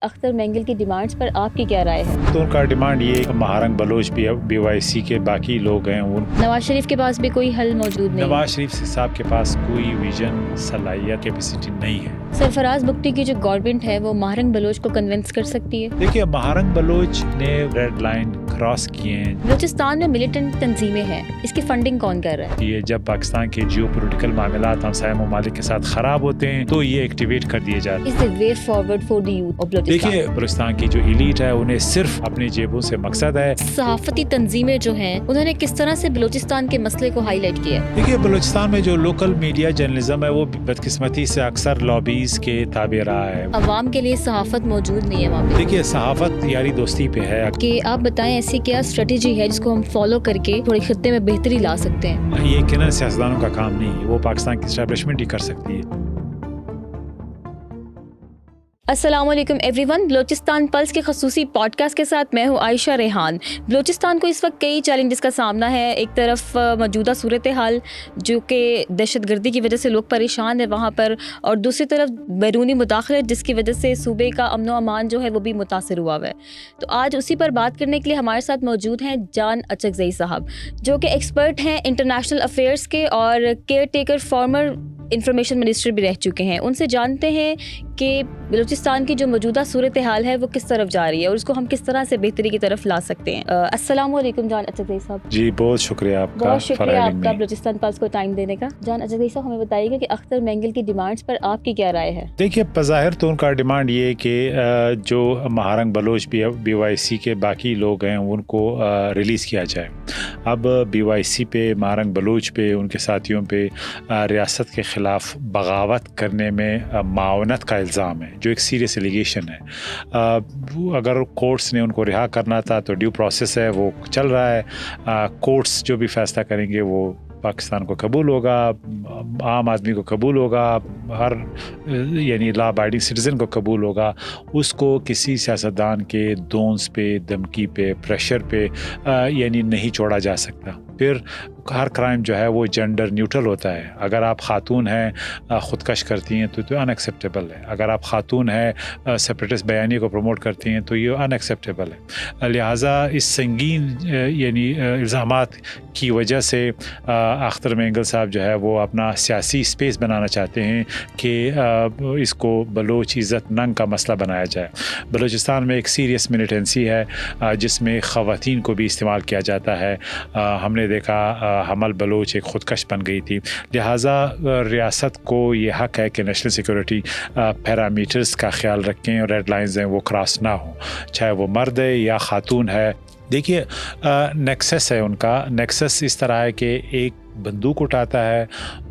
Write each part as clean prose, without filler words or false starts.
اختر مینگل کی ڈیمانڈز پر آپ کی کیا رائے ہے؟ تو ان کا ڈیمانڈ یہ ہے کہ مہارنگ بلوچ بی وائی سی کے باقی لوگ ہیں وہ نواز شریف کے پاس بھی کوئی حل موجود نہیں؟ نواز شریف صاحب کے پاس کوئی ویژن، صلاحیت، کیپیسٹی نہیں ہے۔ سرفراز بگٹی کی جو گورنمنٹ ہے وہ مہارنگ بلوچ کو کنونس کر سکتی ہے؟ دیکھیے، مہارنگ بلوچ نے ریڈ لائن کراس کیے ہیں۔ بلوچستان میں ملیٹنٹ تنظیمیں ہیں، اس کی فنڈنگ کون کر رہا ہے؟ یہ جب پاکستان کے جیو پولیٹیکل معاملات ہمسایہ ممالک کے ساتھ خراب ہوتے ہیں تو یہ ایکٹیویٹ کر دیے جاتے ہیں۔ Is the way forward for the youth of Balochistan? دیکھیے، بلوچستان کی جو ایلیٹ ہے انہیں صرف اپنی جیبوں سے مقصد ہے۔ صحافتی تنظیمیں جو ہیں انہوں نے کس طرح سے بلوچستان کے مسئلے کو ہائی لائٹ کیا ہے؟ دیکھیے، بلوچستان میں جو لوکل میڈیا جرنلزم ہے وہ بدقسمتی سے اکثر لابیز کے تابع رہا ہے۔ عوام کے لیے صحافت موجود نہیں ہے وہاں پہ۔ دیکھیے، صحافت یاری دوستی پہ ہے کہ آپ بتائیں ایسی کیا اسٹریٹجی ہے جس کو ہم فالو کر کے تھوڑے خطے میں بہتری لا سکتے ہیں؟ یہ یقیناً سیاستدانوں کا کام نہیں ہے، وہ پاکستان کی اسٹیبلشمنٹ ہی کر سکتی ہے۔ السلام علیکم ایوری ون، بلوچستان پلس کے خصوصی پوڈ کاسٹ کے ساتھ میں ہوں عائشہ ریحان۔ بلوچستان کو اس وقت کئی چیلنجز کا سامنا ہے۔ ایک طرف موجودہ صورتحال جو کہ دہشت گردی کی وجہ سے لوگ پریشان ہیں وہاں پر، اور دوسری طرف بیرونی مداخلت جس کی وجہ سے صوبے کا امن و امان جو ہے وہ بھی متاثر ہوا ہے۔ تو آج اسی پر بات کرنے کے لیے ہمارے ساتھ موجود ہیں جان اچکزئی صاحب، جو کہ ایکسپرٹ ہیں انٹرنیشنل افیئرس کے اور caretaker former information minister بھی رہ چکے ہیں۔ ان سے جانتے ہیں کہ بلوچستان کی جو موجودہ صورتحال ہے وہ کس طرف جا رہی ہے اور اس کو ہم کس طرح سے بہتری کی طرف لا سکتے ہیں۔ السلام علیکم جان اچکزئی صاحب۔ جی، بہت شکریہ آپ کا، بہت شکریہ آپ کا بلوچستان پلس کو ٹائم دینے کا۔ جان اچکزئی صاحب، ہمیں بتائیے گا کہ اختر مینگل کی ڈیمانڈز پر آپ کی کیا رائے ہے؟ دیکھیے، بظاہر تو ان کا ڈیمانڈ یہ ہے کہ جو مہارنگ بلوچ بی وائی سی کے باقی لوگ ہیں ان کو ریلیز کیا جائے۔ اب بی وائی سی پہ، مہارنگ بلوچ پہ، ان کے ساتھیوں پہ ریاست کے خلاف بغاوت کرنے میں معاونت کا الزام ہے، جو ایک سیریس ایلیگیشن ہے۔ اگر کورٹس نے ان کو رہا کرنا تھا تو ڈیو پروسیس ہے، وہ چل رہا ہے۔ کورٹس جو بھی فیصلہ کریں گے وہ پاکستان کو قبول ہوگا، عام آدمی کو قبول ہوگا، ہر یعنی لا ابائڈنگ سٹیزن کو قبول ہوگا۔ اس کو کسی سیاستدان کے دونس پہ، دھمکی پہ، پریشر پہ یعنی نہیں چھوڑا جا سکتا۔ پھر ہر کرائم جو ہے وہ جینڈر نیوٹرل ہوتا ہے۔ اگر آپ خاتون ہیں خودکش کرتی ہیں تو ان ایکسیپٹیبل ہے، اگر آپ خاتون ہیں سیپریٹسٹ بیانیے کو پروموٹ کرتی ہیں تو یہ ان ایکسیپٹیبل ہے۔ لہٰذا اس سنگین یعنی الزامات کی وجہ سے اختر مینگل صاحب جو ہے وہ اپنا سیاسی اسپیس بنانا چاہتے ہیں کہ اس کو بلوچ عزت ننگ کا مسئلہ بنایا جائے۔ بلوچستان میں ایک سیریس ملیٹنسی ہے جس میں خواتین کو بھی استعمال کیا جاتا ہے۔ ہم نے دیکھا حمل بلوچ ایک خودکش بن گئی تھی۔ لہٰذا ریاست کو یہ حق ہے کہ نیشنل سیکورٹی پیرامیٹرز کا خیال رکھیں اور ریڈ لائنز ہیں وہ کراس نہ ہوں، چاہے وہ مرد ہے یا خاتون ہے۔ دیکھیے، نیکسس ہے ان کا۔ نیکسس اس طرح ہے کہ ایک بندوق اٹھاتا ہے،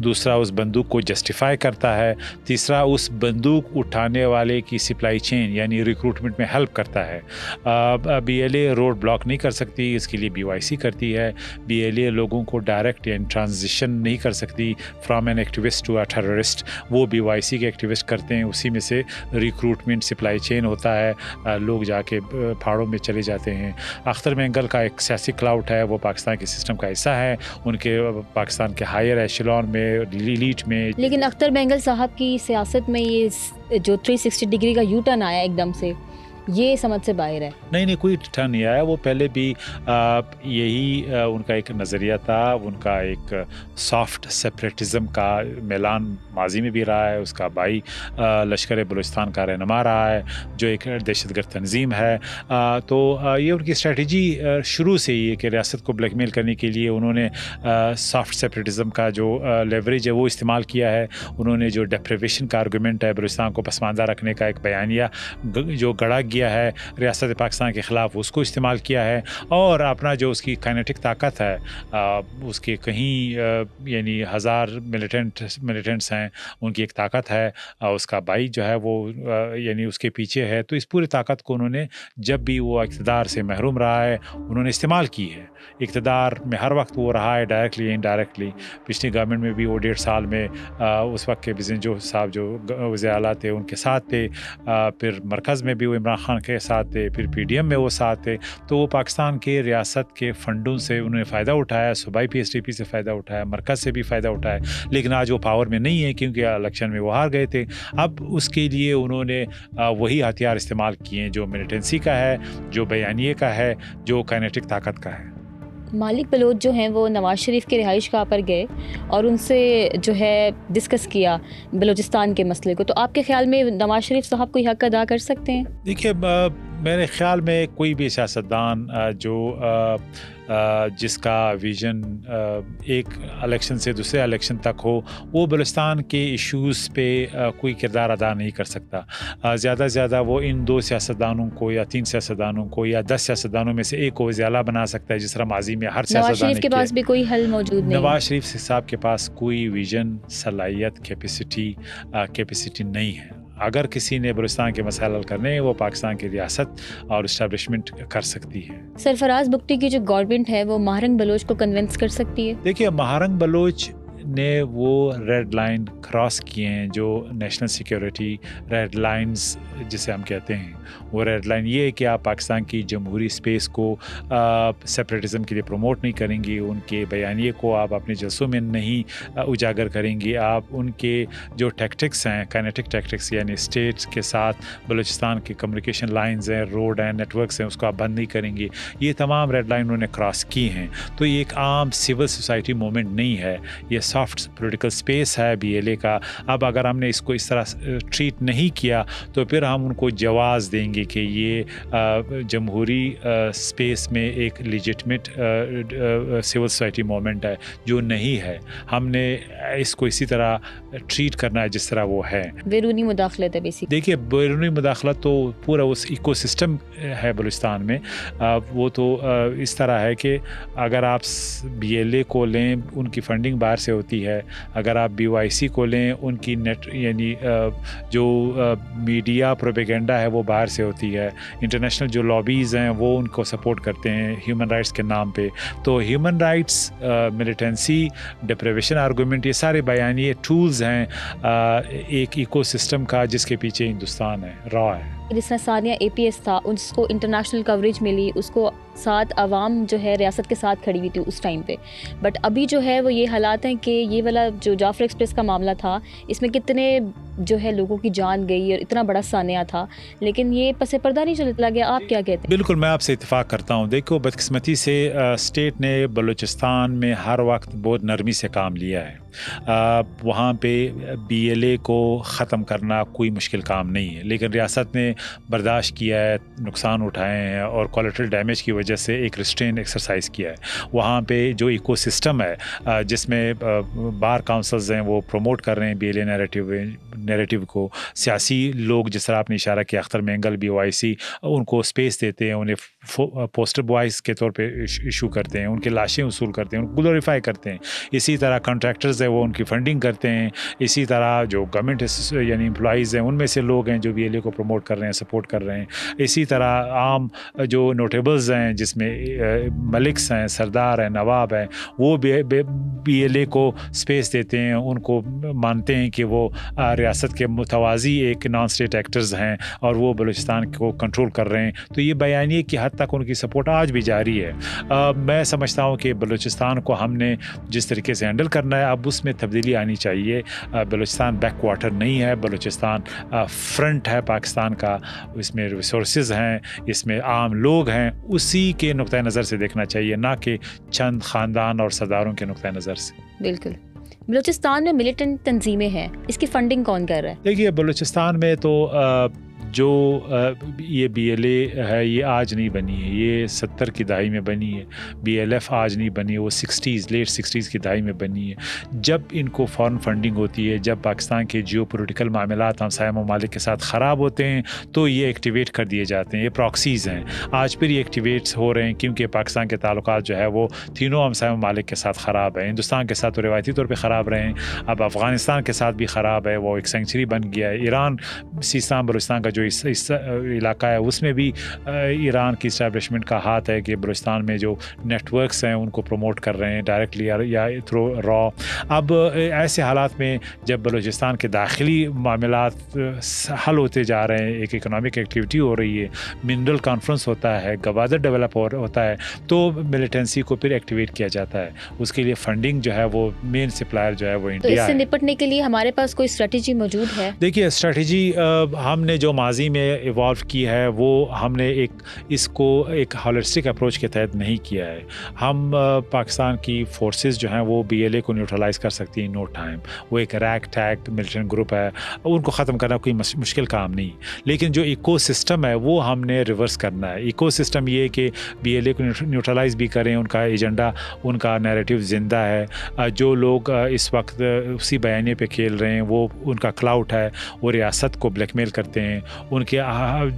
دوسرا اس بندوق کو جسٹیفائی کرتا ہے، تیسرا اس بندوق اٹھانے والے کی سپلائی چین یعنی ریکروٹمنٹ میں ہیلپ کرتا ہے۔ B L A road block نہیں کر سکتی، اس کے لیے بی وائی سی کرتی ہے۔ بی ایل اے لوگوں کو ڈائریکٹ یعنی ٹرانزیشن نہیں کر سکتی from an activist to a terrorist, وہ بی وائی سی کے ایکٹیوسٹ کرتے ہیں، اسی میں سے ریکروٹمنٹ سپلائی چین ہوتا ہے، لوگ جا کے پہاڑوں میں چلے جاتے ہیں۔ اختر مینگل کا ایک سیاسی کلاؤٹ ہے، وہ پاکستان کے سسٹم کا حصہ ہے، ان کے پاکستان کے ہائر ایشلون میں، لیٹ میں۔ لیکن اختر مینگل صاحب کی سیاست میں یہ جو 360 ڈگری کا یو ٹرن آیا ایک دم سے، یہ سمجھ سے باہر ہے۔ نہیں، کوئی ٹرن نہیں آیا۔ وہ پہلے بھی یہی ان کا ایک نظریہ تھا، ان کا ایک سافٹ سیپریٹزم کا میلان ماضی میں بھی رہا ہے۔ اس کا بھائی لشکر بلوچستان کا رہنما رہا ہے جو ایک دہشت گرد تنظیم ہے۔ تو یہ ان کی اسٹریٹجی شروع سے ہی ہے کہ ریاست کو بلیک میل کرنے کے لیے انہوں نے سافٹ سیپریٹزم کا جو لیوریج ہے وہ استعمال کیا ہے۔ انہوں نے جو ڈیپریویشن کا آرگومنٹ ہے، بلوچستان کو پسماندہ رکھنے کا ایک بیانیہ جو گڑا گیا ہے ریاست پاکستان کے خلاف، اس کو استعمال کیا ہے، اور اپنا جو اس کی کائنیٹک طاقت ہے، اس کے کہیں یعنی ہزار ملیٹنٹس ہیں، ان کی ایک طاقت ہے، اس کا بھائی جو ہے وہ یعنی اس کے پیچھے ہے، تو اس پوری طاقت کو انہوں نے جب بھی وہ اقتدار سے محروم رہا ہے انہوں نے استعمال کی ہے۔ اقتدار میں ہر وقت وہ رہا ہے، ڈائریکٹلی یا انڈائریکٹلی۔ پچھلی گورنمنٹ میں بھی وہ 1.5 سال میں اس وقت کے بزنجو صاحب جو وزیر اعلیٰ تھے ان کے ساتھ تھے، پھر مرکز میں بھی وہ عمران خان کے ساتھ تھے، پھر PDM میں وہ ساتھ تھے، تو وہ پاکستان کے ریاست کے فنڈوں سے انہوں نے فائدہ اٹھایا، صوبائی PSDP سے فائدہ اٹھایا، مرکز سے بھی فائدہ اٹھایا، لیکن آج وہ پاور میں نہیں ہے کیونکہ الیکشن میں وہ ہار گئے تھے۔ اب اس کے لیے انہوں نے وہی ہتھیار استعمال کیے ہیں جو ملیٹنسی کا ہے، جو بیانیے کا ہے، جو کائنیٹک طاقت کا ہے۔ مالک بلوچ جو ہیں وہ نواز شریف کے رہائش گاہ پر گئے اور ان سے جو ہے ڈسکس کیا بلوچستان کے مسئلے کو، تو آپ کے خیال میں نواز شریف صاحب کوئی حق ادا کر سکتے ہیں؟ دیکھیے، میرے خیال میں کوئی بھی سیاستدان جو جس کا ویژن ایک الیکشن سے دوسرے الیکشن تک ہو، وہ بلوچستان کے ایشوز پہ کوئی کردار ادا نہیں کر سکتا۔ زیادہ سے زیادہ وہ ان 2 سیاستدانوں کو یا 3 سیاستدانوں کو یا 10 سیاستدانوں میں سے ایک کو وزیر اعلیٰ بنا سکتا ہے، جس طرح ماضی میں ہر سیاستدان نواز شریف کے پاس بھی کوئی حل موجود نہیں؟ نواز شریف صاحب کے پاس کوئی ویژن، صلاحیت، کیپیسٹی نہیں ہے۔ اگر کسی نے بلوچستان کے مسائل حل کرنے ہیں، وہ پاکستان کی ریاست اور اسٹیبلشمنٹ کر سکتی ہے۔ سرفراز بگٹی کی جو گورنمنٹ ہے وہ مہرنگ بلوچ کو کنونس کر سکتی ہے؟ دیکھیے، مہرنگ بلوچ نے وہ ریڈ لائن کراس کیے ہیں جو نیشنل سیکیورٹی ریڈ لائنز جسے ہم کہتے ہیں۔ وہ ریڈ لائن یہ ہے کہ آپ پاکستان کی جمہوری سپیس کو سیپریٹزم کے لیے پروموٹ نہیں کریں گی، ان کے بیانیے کو آپ اپنے جلسوں میں نہیں اجاگر کریں گی، آپ ان کے جو ٹیکٹکس ہیں، کائنیٹک ٹیکٹکس یعنی اسٹیٹس کے ساتھ بلوچستان کی کمیونیکیشن لائنز ہیں، روڈ ہیں، نیٹ ورکس ہیں، اس کو آپ بند نہیں کریں گی۔ یہ تمام ریڈ لائن انہوں نے کراس کی ہیں۔ تو یہ ایک عام سول سوسائٹی موومنٹ نہیں ہے، یہ سافٹ پولیٹیکل سپیس ہے BLA کا۔ اب اگر ہم نے اس کو اس طرح ٹریٹ نہیں کیا تو پھر ہم ان کو جواز دیں گے کہ یہ جمہوری سپیس میں ایک لیجٹمیٹ سول سوسائٹی موومنٹ ہے، جو نہیں ہے۔ ہم نے اس کو اسی طرح ٹریٹ کرنا ہے جس طرح وہ ہے۔ بیرونی مداخلت ہے بیسیکلی۔ دیکھیے، بیرونی مداخلت تو پورا اس ایکو سسٹم ہے بلوچستان میں۔ وہ تو اس طرح ہے کہ اگر آپ BLA کو لیں، ان کی فنڈنگ باہر سے ہوتی ہے۔ اگر آپ BYC کو لیں، ان کی نیٹ یعنی جو میڈیا پروپیگنڈا ہے وہ باہر سے ہوتی ہے۔ انٹرنیشنل جو لابیز ہیں وہ ان کو سپورٹ کرتے ہیں ہیومن رائٹس کے نام پہ۔ تو human rights, militancy, deprivation argument, یہ سارے بیانیے ٹولز ہیں ایک ایکو سسٹم کا جس کے پیچھے ہندوستان ہے، را ہے۔ جس طرح ثانیہ APS تھا، اس کو انٹرنیشنل کوریج ملی، اس کو ساتھ عوام جو ہے ریاست کے ساتھ کھڑی ہوئی تھی اس ٹائم پہ۔ بٹ ابھی جو ہے وہ یہ حالات ہیں کہ یہ والا جو جعفر ایکسپریس کا معاملہ تھا، اس میں کتنے جو ہے لوگوں کی جان گئی اور اتنا بڑا سانحہ تھا، لیکن یہ پس پردہ نہیں چلا گیا۔ آپ کیا کہتے ہیں؟ بالکل، میں آپ سے اتفاق کرتا ہوں۔ دیکھو، بدقسمتی سے اسٹیٹ نے بلوچستان میں ہر وقت بہت نرمی سے کام لیا ہے۔ وہاں پہ BLA کو ختم کرنا کوئی مشکل کام نہیں ہے، لیکن ریاست نے برداشت کیا ہے، نقصان اٹھائے ہیں اور کولیٹرل ڈیمیج کی وجہ سے ایک ریسٹرین ایکسرسائز کیا ہے۔ وہاں پہ جو ایکو سسٹم ہے جس میں بار کاؤنسلز ہیں وہ پروموٹ کر رہے ہیں BLA نیریٹیو کو، سیاسی لوگ جس طرح آپ نے اشارہ کیا، اختر مینگل، BYC، ان کو اسپیس دیتے ہیں، انہیں پوسٹر بوائز کے طور پہ ایشو کرتے ہیں، ان کے لاشیں وصول کرتے ہیں، ان کو گلوریفائی کرتے ہیں۔ اسی طرح کنٹریکٹرز ہیں وہ ان کی فنڈنگ کرتے ہیں۔ اسی طرح جو گورنمنٹ یعنی امپلائیز ہیں ان میں سے لوگ ہیں جو BLA کو پروموٹ کر رہے ہیں، سپورٹ کر رہے ہیں۔ اسی طرح عام جو نوٹیبلز ہیں جس میں ملکس ہیں، سردار ہیں، نواب ہیں، وہ BLA کو اسپیس دیتے ہیں، ان کو مانتے ہیں کہ وہ ریاست کے متوازی ایک نان اسٹیٹ ایکٹرز ہیں اور وہ بلوچستان کو کنٹرول کر رہے ہیں۔ تو یہ بیانیے کی حد تک ان کی سپورٹ آج بھی جاری ہے۔ میں سمجھتا ہوں کہ بلوچستان کو ہم نے جس طریقے سے ہینڈل کرنا ہے اب اس میں تبدیلی آنی چاہیے۔ بلوچستان بیک واٹر نہیں ہے، بلوچستان فرنٹ ہے پاکستان کا، اس میں ریسورسز ہیں، اس میں عام لوگ ہیں، اسی کے نقطۂ نظر سے دیکھنا چاہیے، نہ کہ چند خاندان اور سرداروں کے نقطۂ نظر سے۔ بالکل۔ بلوچستان میں ملیٹنٹ تنظیمیں ہیں، اس کی فنڈنگ کون کر رہا ہے؟ دیکھیے، بلوچستان میں تو جو یہ BLA ہے یہ آج نہیں بنی ہے، یہ 70 کی دہائی میں بنی ہے۔ BLF آج نہیں بنی ہے، وہ لیٹ 60s کی دہائی میں بنی ہے۔ جب ان کو فارن فنڈنگ ہوتی ہے، جب پاکستان کے جیو پولیٹیکل معاملات ہمسایہ ممالک کے ساتھ خراب ہوتے ہیں تو یہ ایکٹیویٹ کر دیے جاتے ہیں، یہ پراکسیز ہیں۔ آج پھر یہ ایکٹیویٹس ہو رہے ہیں کیونکہ پاکستان کے تعلقات جو ہے وہ تینوں ہمسایہ ممالک کے ساتھ خراب ہیں۔ ہندوستان کے ساتھ تو روایتی طور پہ خراب رہے ہیں، اب افغانستان کے ساتھ بھی خراب ہے، وہ ایک سینکچری بن گیا ہے۔ ایران، سیستان بلوچستان کا جو اس علاقہ ہے اس میں بھی ایران کی اسٹیبلشمنٹ کا ہاتھ ہے کہ بلوچستان میں جو نیٹ ورکس ہیں ان کو پروموٹ کر رہے ہیں ڈائریکٹلی یا تھرو را. اب ایسے حالات میں جب بلوچستان کے داخلی معاملات حل ہوتے جا رہے ہیں, ایک اکنامک ایکٹیویٹی ہو رہی ہے, منرل کانفرنس ہوتا ہے, گوادر ڈیولپ ہوتا ہے, تو ملیٹنسی کو پھر ایکٹیویٹ کیا جاتا ہے. اس کے لیے فنڈنگ جو ہے وہ مین سپلائر جو ہے وہ انڈیا ہے. تو اس سے نپٹنے کے لیے ہمارے پاس کوئی اسٹریٹجی موجود ہے؟ دیکھیے اسٹریٹجی ہم نے جو ماضی میں ایوالو کی ہے وہ ہم نے اس کو ایک ہالسٹک اپروچ کے تحت نہیں کیا ہے. ہم پاکستان کی فورسز جو ہیں وہ بی ایل اے کو نیوٹرلائز کر سکتی ہیں نو ٹائم. وہ ایک ریک ٹیک ملیٹنٹ گروپ ہے, ان کو ختم کرنا کوئی مشکل کام نہیں. لیکن جو ایکو سسٹم ہے وہ ہم نے ریورس کرنا ہے. ایکو سسٹم یہ کہ بی ایل اے کو نیوٹرلائز بھی کریں, ان کا ایجنڈا, ان کا نیریٹو زندہ ہے. جو لوگ اس وقت اسی بیانیے پہ کھیل رہے ہیں وہ ان کا کلاؤٹ ہے, وہ ریاست کو بلیک میل کرتے ہیں. ان کے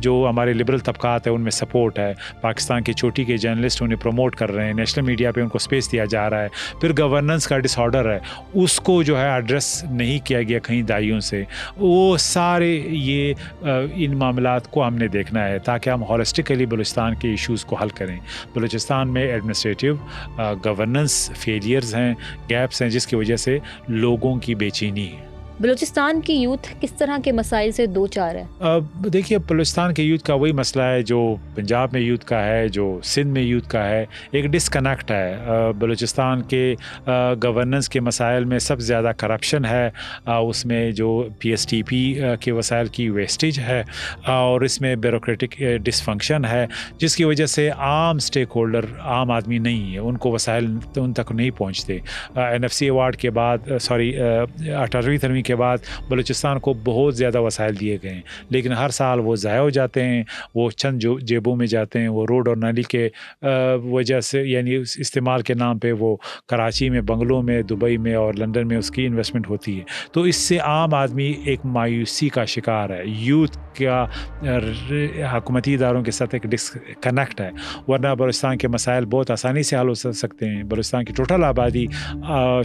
جو ہمارے لبرل طبقات ہیں ان میں سپورٹ ہے. پاکستان کی چوٹی کے جرنلسٹ انہیں پروموٹ کر رہے ہیں, نیشنل میڈیا پہ ان کو اسپیس دیا جا رہا ہے. پھر گورننس کا ڈس آرڈر ہے, اس کو جو ہے ایڈریس نہیں کیا گیا کہیں دائیوں سے. وہ سارے یہ ان معاملات کو ہم نے دیکھنا ہے تاکہ ہم ہولسٹکلی بلوچستان کے ایشوز کو حل کریں. بلوچستان میں ایڈمنسٹریٹو گورننس فیلیئرز ہیں, گیپس ہیں, جس کی وجہ سے لوگوں کی بے چینی ہے. بلوچستان کی یوتھ کس طرح کے مسائل سے دو چار ہے؟ دیکھیے بلوچستان کے یوتھ کا وہی مسئلہ ہے جو پنجاب میں یوتھ کا ہے, جو سندھ میں یوتھ کا ہے. ایک ڈسکنیکٹ ہے. بلوچستان کے گورننس کے مسائل میں سب سے زیادہ کرپشن ہے, اس میں جو پی ایس ٹی پی کے وسائل کی ویسٹیج ہے, اور اس میں بیوروکریٹک ڈسفنکشن ہے, جس کی وجہ سے عام اسٹیک ہولڈر, عام آدمی نہیں ہے, ان کو وسائل ان تک نہیں پہنچتے. این ایف سی ایوارڈ کے بعد 18ویں ترمیم کے بعد بلوچستان کو بہت زیادہ وسائل دیے گئے ہیں, لیکن ہر سال وہ ضائع ہو جاتے ہیں, وہ چند جیبوں میں جاتے ہیں. وہ روڈ اور نالی کے وجہ سے, یعنی استعمال کے نام پہ وہ کراچی میں, بنگلوں میں, دبئی میں اور لندن میں اس کی انویسٹمنٹ ہوتی ہے. تو اس سے عام آدمی ایک مایوسی کا شکار ہے. یوتھ کا حکومتی اداروں کے ساتھ ایک ڈسکنیکٹ ہے, ورنہ بلوچستان کے مسائل بہت آسانی سے حل ہو سکتے ہیں. بلوچستان کی ٹوٹل آبادی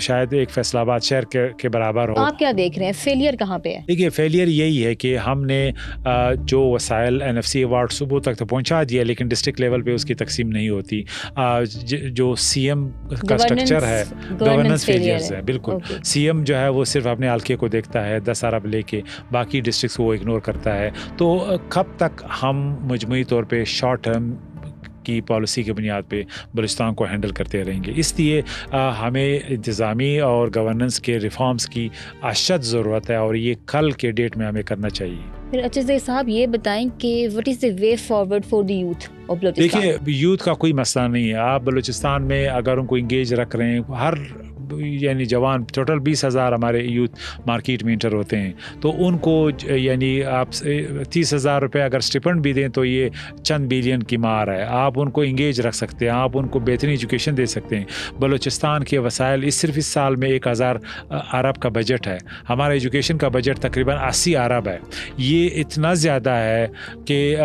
شاید ایک فیصل آباد شہر کے برابر ہو. آپ کیا دیکھ رہے ہیں, فیلئر کہاں پہ ہے؟ دیکھیے فیلئر یہی ہے کہ ہم نے جو وسائل این ایف سی ایوارڈ صبح تک تو پہنچا دیا, لیکن ڈسٹرکٹ لیول پہ اس کی تقسیم نہیں ہوتی. جو سی ایم کا اسٹرکچر ہے, گورننس فیلئرز ہے. بالکل سی ایم جو ہے وہ صرف اپنے حلقے کو دیکھتا ہے 10 ارب لے کے, باقی ڈسٹرکٹس وہ اگنور کرتا ہے. تو کب تک ہم مجموعی طور پہ شارٹ ٹرم کی پالیسی کے بنیاد پہ بلوچستان کو ہینڈل کرتے رہیں گے؟ اس لیے ہمیں انتظامی اور گورننس کے ریفارمز کی اشد ضرورت ہے, اور یہ کل کے ڈیٹ میں ہمیں کرنا چاہیے. پھر اچھا صاحب یہ بتائیں کہ what is the way forward for the youth of Balochistan? دیکھیے یوتھ کا کوئی مسئلہ نہیں ہے. آپ بلوچستان میں اگر ان کو انگیج رکھ رہے ہیں, ہر یعنی جوان ٹوٹل 20,000 ہمارے یوتھ مارکیٹ میں انٹر ہوتے ہیں, تو ان کو یعنی آپ 30,000 روپے اگر اسٹیپنڈ بھی دیں تو یہ چند بلین کی مار ہے. آپ ان کو انگیج رکھ سکتے ہیں, آپ ان کو بہترین ایجوکیشن دے سکتے ہیں. بلوچستان کے وسائل صرف اس سال میں 1,000 ارب کا بجٹ ہے. ہمارا ایجوکیشن کا بجٹ تقریباً 80 ارب ہے. یہ اتنا زیادہ ہے کہ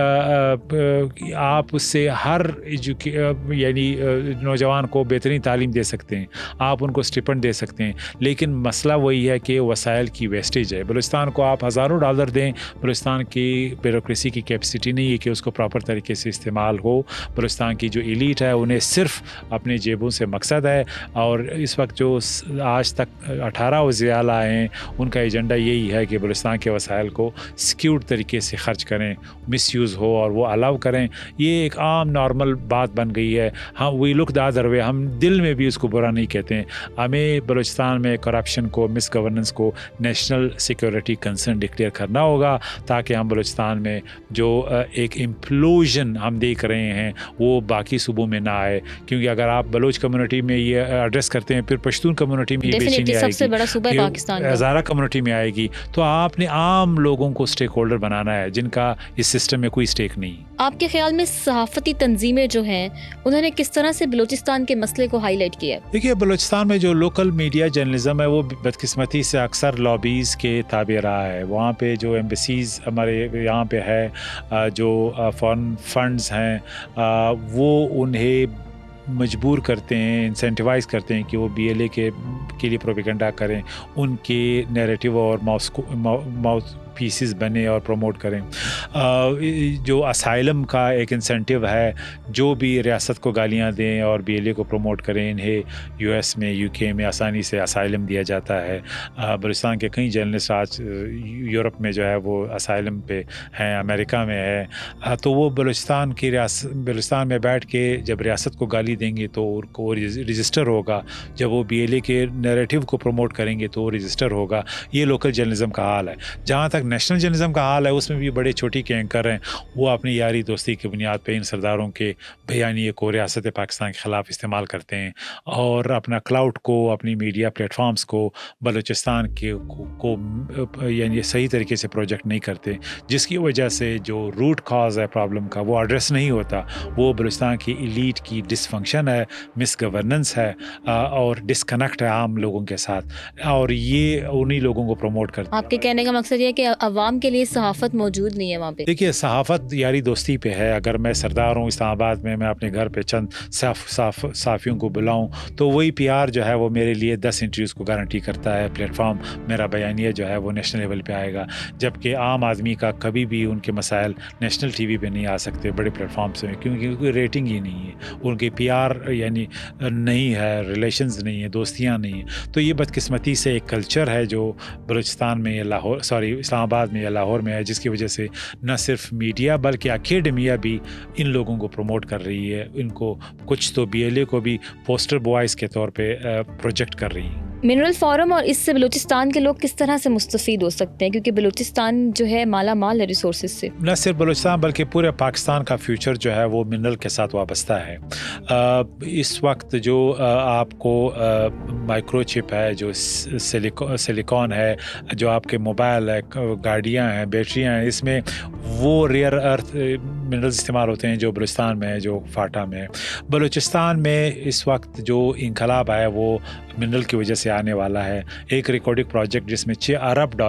آپ اس سے ہر یعنی نوجوان کو بہترین تعلیم دے سکتے ہیں, آپ ان کو اسٹیپنڈ دے سکتے ہیں. لیکن مسئلہ وہی ہے کہ وسائل کی ویسٹیج ہے. بلوچستان کو آپ ہزاروں ڈالر دیں, بلوچستان کی بیوروکریسی کی کیپیسٹی نہیں ہے کہ اس کو پراپر طریقے سے استعمال ہو. بلوچستان کی جو ایلیٹ ہے انہیں صرف اپنے جیبوں سے مقصد ہے, اور اس وقت جو آج تک 18 وزیر اعلیٰ آئے ہیں ان کا ایجنڈا یہی ہے کہ بلوچستان کے وسائل کو سیکیورڈ طریقے سے خرچ کریں, مس یوز ہو اور وہ الاؤ کریں. یہ ایک عام نارمل بات بن گئی ہے. ہم وی لک دا ادر وے, ہم دل میں بھی اس کو برا نہیں کہتے ہیں. ہمیں بلوچستان میں کرپشن کو, مس گورننس کو نیشنل سیکورٹی کنسرن ڈکلیئر کرنا ہوگا, تاکہ ہم بلوچستان میں جو ایک امپلوژن ہم دیکھ رہے ہیں وہ باقی صوبوں میں نہ آئے. کیونکہ اگر آپ بلوچ کمیونٹی میں یہ ایڈریس کرتے ہیں, پھر پشتون کمیونٹی میں یہ بے چینی آئے گی, سب سے بڑا صوبہ پاکستان کا ہزارہ کمیونٹی میں آئے گی. تو آپ نے عام لوگوں کو اسٹیک ہولڈر بنانا ہے جن کا اس سسٹم میں کوئی اسٹیک نہیں. آپ کے خیال میں صحافتی تنظیمیں جو ہیں انہوں نے کس طرح سے بلوچستان کے مسئلے کو ہائی لائٹ کیا ہے؟ دیکھیے بلوچستان میں جو لوکل میڈیا جرنلزم ہے وہ بدقسمتی سے اکثر لابیز کے تابع رہا ہے. وہاں پہ جو ایمبیسیز ہمارے یہاں پہ ہے, جو فارن فنڈز ہیں, وہ انہیں مجبور کرتے ہیں, انسینٹیوائز کرتے ہیں کہ وہ بی ایل اے کے لیے پروپیگنڈا کریں, ان کے نیریٹو اور پیسز بنے اور پروموٹ کریں. جو اسائلم کا ایک انسینٹیو ہے, جو بھی ریاست کو گالیاں دیں اور BLA کو پروموٹ کریں, انہیں US میں UK میں آسانی سے اسائلم دیا جاتا ہے. بلوچستان کے کئی جرنلسٹ آج یورپ میں جو ہے وہ اسائلم پہ ہیں, امریکہ میں ہے. تو وہ بلوچستان میں بیٹھ کے جب ریاست کو گالی دیں گے تو ان کو رجسٹر ہوگا, جب وہ BLA کے نیریٹیو کو پروموٹ کریں گے تو وہ رجسٹر ہوگا. یہ لوکل جرنلزم کا حال ہے. جہاں تک نیشنل جرنلزم کا حال ہے, اس میں بھی بڑے چھوٹی کے اینکر ہیں, وہ اپنی یاری دوستی کی بنیاد پہ ان سرداروں کے بیانیے کو ریاست پاکستان کے خلاف استعمال کرتے ہیں اور اپنا کلاؤڈ کو, اپنی میڈیا پلیٹ فارمز کو بلوچستان کو یعنی صحیح طریقے سے پروجیکٹ نہیں کرتے, جس کی وجہ سے جو روٹ کاز ہے پرابلم کا وہ ایڈریس نہیں ہوتا. وہ بلوچستان کی ایلیٹ کی ڈس فنکشن ہے, مس گورننس ہے اور ڈسکنیکٹ ہے عام لوگوں کے ساتھ, اور یہ انہی لوگوں کو پروموٹ کرتا ہے. آپ کے کہنے کا مقصد یہ ہے کہ عوام کے لیے صحافت موجود نہیں ہے وہاں پہ؟ دیکھیے, صحافت یاری دوستی پہ ہے. اگر میں سردار ہوں اسلام آباد میں اپنے گھر پہ چند صحافیوں کو بلاؤں تو وہی PR جو ہے وہ میرے لیے 10 انٹرویوز کو گارنٹی کرتا ہے. پلیٹ فارم میرا بیانیہ جو ہے وہ نیشنل لیول پہ آئے گا, جبکہ عام آدمی کا کبھی بھی ان کے مسائل نیشنل TV پہ نہیں آ سکتے, بڑے پلیٹ فارمس میں, کیونکہ کوئی ریٹنگ ہی نہیں ہے, ان کی PR یعنی نہیں ہے, ریلیشنز نہیں ہے, دوستیاں نہیں ہیں. تو یہ بدقسمتی سے ایک کلچر ہے جو بلوچستان میں یا اسلام آباد میں یا لاہور میں ہے, جس کی وجہ سے نہ صرف میڈیا بلکہ اکیڈمیا بھی ان لوگوں کو پروموٹ کر رہی ہے. ان کو کچھ تو BLA کو بھی پوسٹر بوائز کے طور پہ پروجیکٹ کر رہی ہیں. منرل فورم اور اس سے بلوچستان کے لوگ کس طرح سے مستفید ہو سکتے ہیں, کیونکہ بلوچستان جو ہے مالا مال ہے ریسورسز سے؟ نہ صرف بلوچستان بلکہ پورے پاکستان کا فیوچر جو ہے وہ منرل کے ساتھ وابستہ ہے. اس وقت جو آپ کو مائکرو چپ ہے, جو سلیکون ہے, جو آپ کے موبائل ہے, گاڑیاں ہیں, بیٹریاں ہیں, اس میں وہ ریئر ارتھ منرلز استعمال ہوتے ہیں جو بلوچستان میں ہے, جو فاٹا میں ہے. بلوچستان میں اس وقت جو انقلاب ہے وہ منرل کی وجہ سے آنے والا ہے. ایک ریکارڈنگ پروجیکٹ جس میں $6 ارب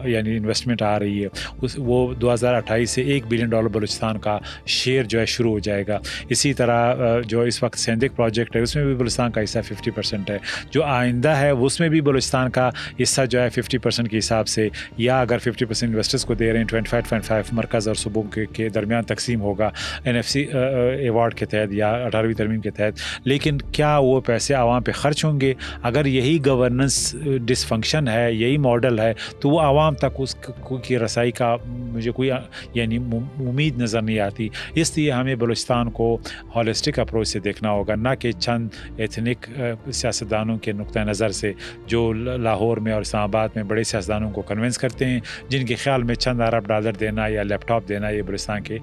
یعنی انویسٹمنٹ آ رہی ہے, وہ 2028 سے $1 بلین بلوچستان کا شیئر جو ہے شروع ہو جائے گا. اسی طرح جو اس وقت سیندک پروجیکٹ ہے اس میں بھی بلوچستان کا حصہ 50% ہے. جو آئندہ ہے اس میں بھی بلوچستان کا حصہ جو ہے 50% کے حساب سے, یا اگر 50% انویسٹرز کو دے رہے ہیں 25.5 مرکز اور صوبوں کے درمیان تقسیم ہوگا NFC ایوارڈ کے تحت یا 18ویں ترمیم کے تحت. لیکن کیا وہ پیسے عوام پہ خرچ ہوں گے؟ اگر یہی گورننس ڈس فنکشن ہے, یہی ماڈل ہے, تو وہ عوام تک اس کی رسائی کا مجھے کوئی یعنی امید نظر نہیں آتی. اس لیے ہمیں بلوچستان کو ہولسٹک اپروچ سے دیکھنا ہوگا, نہ کہ چند ایتھنک سیاستدانوں کے نقطہ نظر سے جو لاہور میں اور اسلام آباد میں بڑے سیاستدانوں کو کنونس کرتے ہیں, جن کے خیال میں چند $1 ارب دینا یا لیپ ٹاپ دینا یہ بلوچستان کے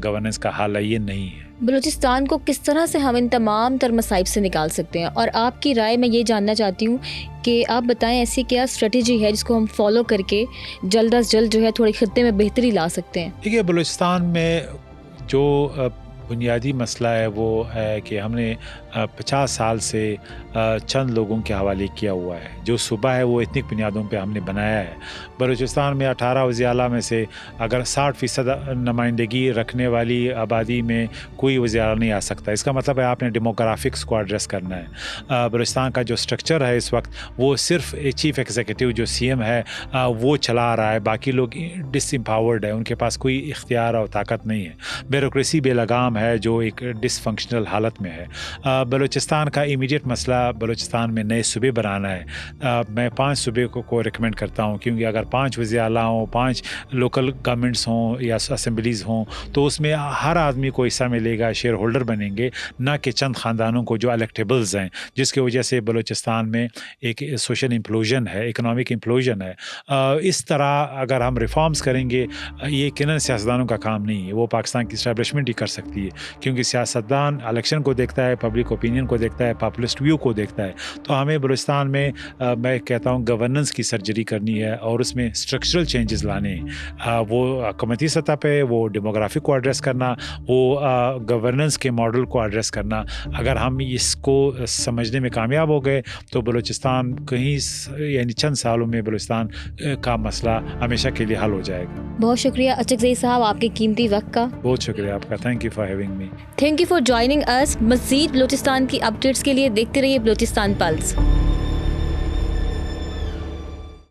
گورننس کا حل ہے. یہ نہیں ہے. بلوچستان کو کس طرح سے ہم ان تمام تر مصائب سے نکال سکتے ہیں, اور آپ کی رائے میں یہ جاننا چاہتی ہوں کہ آپ بتائیں ایسی کیا اسٹریٹجی ہے جس کو ہم فالو کر کے جلد از جلد جو ہے تھوڑے خطے میں بہتری لا سکتے ہیں؟ دیکھیے, بلوچستان میں جو بنیادی مسئلہ ہے وہ ہے کہ ہم نے 50 سال سے چند لوگوں کے حوالے کیا ہوا ہے. جو صوبہ ہے وہ ایتھنک بنیادوں پہ ہم نے بنایا ہے. بلوچستان میں 18 وزیر اعلیٰ میں سے اگر 60% نمائندگی رکھنے والی آبادی میں کوئی وزیر اعلیٰ نہیں آ سکتا. اس کا مطلب ہے آپ نے ڈیموگرافکس کو ایڈریس کرنا ہے. بلوچستان کا جو سٹرکچر ہے اس وقت وہ صرف چیف ایگزیکٹو جو CM ہے وہ چلا رہا ہے, باقی لوگ ڈس امپاورڈ ہیں, ان کے پاس کوئی اختیار اور طاقت نہیں ہے. بیوروکریسی بے لگام ہے جو ایک ڈس فنکشنل حالت میں ہے. بلوچستان کا امیڈیٹ مسئلہ بلوچستان میں نئے صوبے بنانا ہے. میں 5 صوبے کو ریکمینڈ کرتا ہوں, کیونکہ اگر 5 وزیر اعلیٰ ہوں, 5 لوکل گورنمنٹس ہوں یا اسمبلیز ہوں تو اس میں ہر آدمی کو حصہ ملے گا, شیئر ہولڈر بنیں گے, نہ کہ چند خاندانوں کو جو الیکٹیبلز ہیں, جس کی وجہ سے بلوچستان میں ایک سوشل امپلوژن ہے, اکنامک امپلوژن ہے. اس طرح اگر ہم ریفارمز کریں گے, یہ یقیناً سیاستدانوں کا کام نہیں ہے, وہ پاکستان کی اسٹیبلشمنٹ ہی کر سکتی ہے, کیونکہ سیاستدان الیکشن کو دیکھتا ہے, پبلک اوپینین کو دیکھتا ہے, پاپولسٹ ویو کو دیکھتا ہے. تو ہمیں بلوچستان میں میں کہتا ہوں گورننس کی سرجری کرنی ہے اور اس میں اسٹرکچرل چینجز لانے ہیں. وہ حکومتی سطح پہ وہ ڈیموگرافک کو ایڈریس کرنا, وہ گورننس کے ماڈل کو ایڈریس کرنا. اگر ہم اس کو سمجھنے میں کامیاب ہو گئے تو بلوچستان کہیں یعنی چند سالوں میں بلوچستان کا مسئلہ ہمیشہ کے لیے حل ہو جائے گا. بہت شکریہ اچکزئی صاحب آپ کے قیمتی وقت کا. بہت شکریہ آپ کا. Thank you for having me. Thank you for joining us. مزید بلوچستان کی اپڈیٹس کے لیے دیکھتے رہیے بلوچستان پلس.